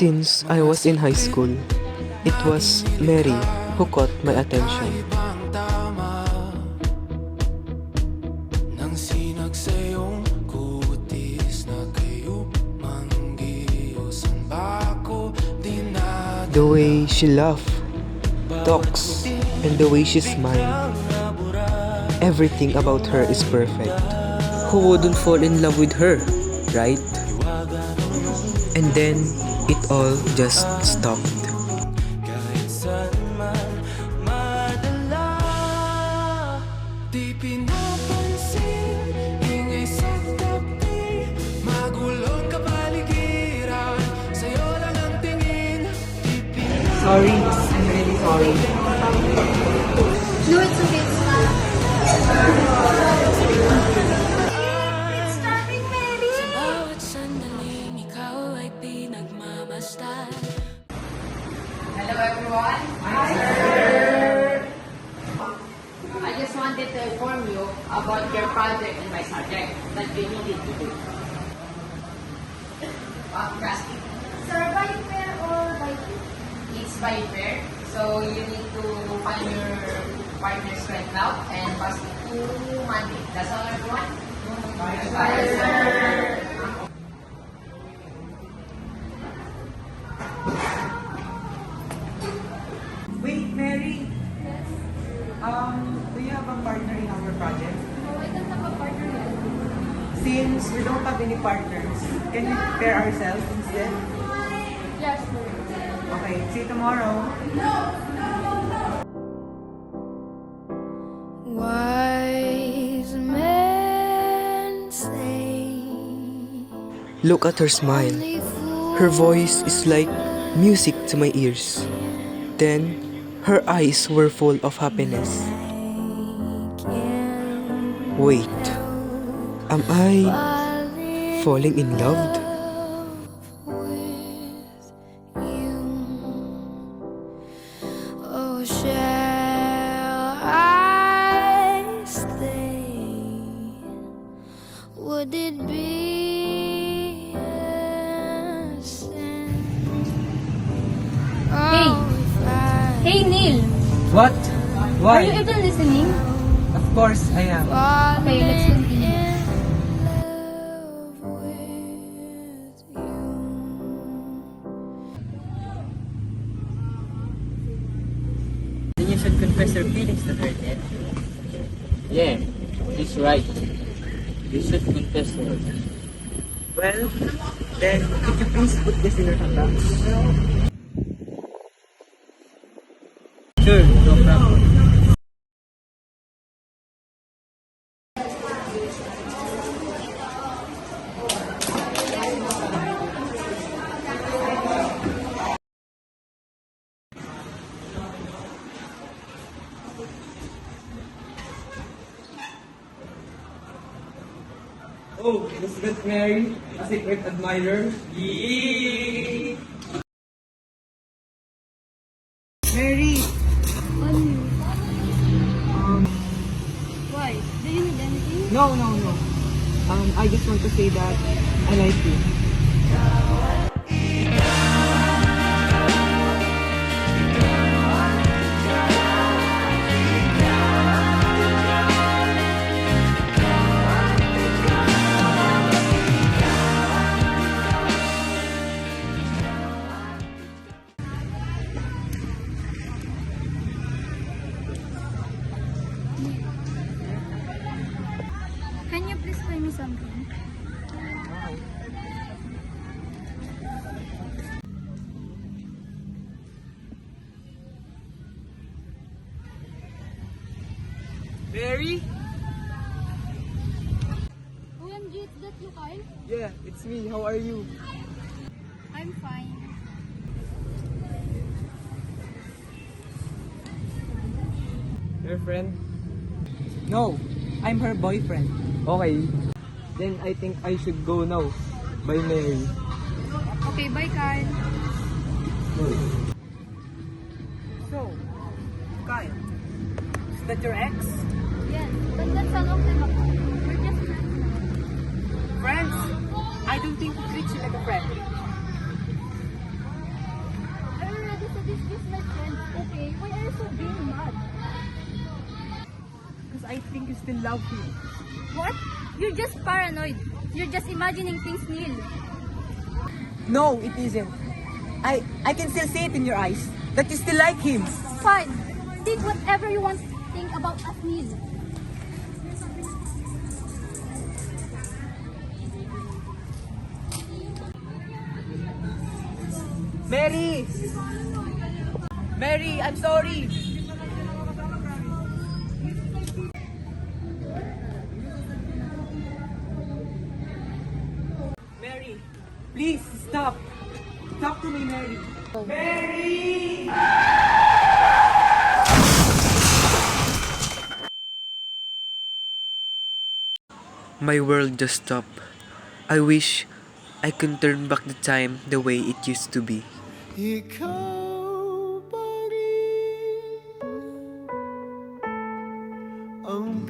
Since I was in high school, it was Mary who caught my attention. The way she laughs, talks, and the way she smiles. Everything about her is perfect. Who wouldn't fall in love with her, right? And then, it all just stopped. Sorry, I'm really sorry. No, it's okay. It's fine. It's starting, Mary! Sa bawat sandaling ikaw ay pinagmamasdan. Hello everyone. Hi sir. I just wanted to inform you about your project and my subject that you needed to do. Casting. Sir, by pair or by two? It's by pair, so you need to find your partner's right now and pass it to Monday. That's all everyone. Bye sir. Wait, Mary. Yes. Do you have a partner in our project? No, I don't have a partner yet. Since we don't have any partners, can we pair ourselves instead? Yes, sir. Okay, see you tomorrow. Wise men say Look at her smile. only Her voice is like music to my ears. Then, her eyes were full of happiness. Wait, am I falling in love? Oh, shall I stay? Would it be a sin? Hey! Hey, Neil! What? Are you even listening? Of course, I am. Okay, let's continue. Then you should confess your feelings to her, then. Yeah, he's right. You should confess to her. Well, then, could you please put this in your handbag? Sure, no problem. Oh, is that Mary? A secret admirer? Yee! Mary! Why? Do you need anything? No. I just want to say that I like you. Can you please buy me something? Mary? OMG, it's that you, Kyle? Yeah, it's me. How are you? I'm fine. Your friend? No, I'm her boyfriend. Okay, then I think I should go now. Bye, Mary. Okay, bye, Kyle. So, Kyle, is that your ex? Yes, but that's a long time ago. We're just friends now. Friends? I don't think he treats you like a friend. I think you still love him. What? You're just paranoid. You're just imagining things, Neil. No, it isn't. I can still see it in your eyes that you still like him. Fine. Think whatever you want to think about us, Neil. Mary! Mary, I'm sorry! Mary, please stop. Talk to me, Mary. My world just stopped. I wish I could turn back the time the way it used to be. Ikaw pa rin ang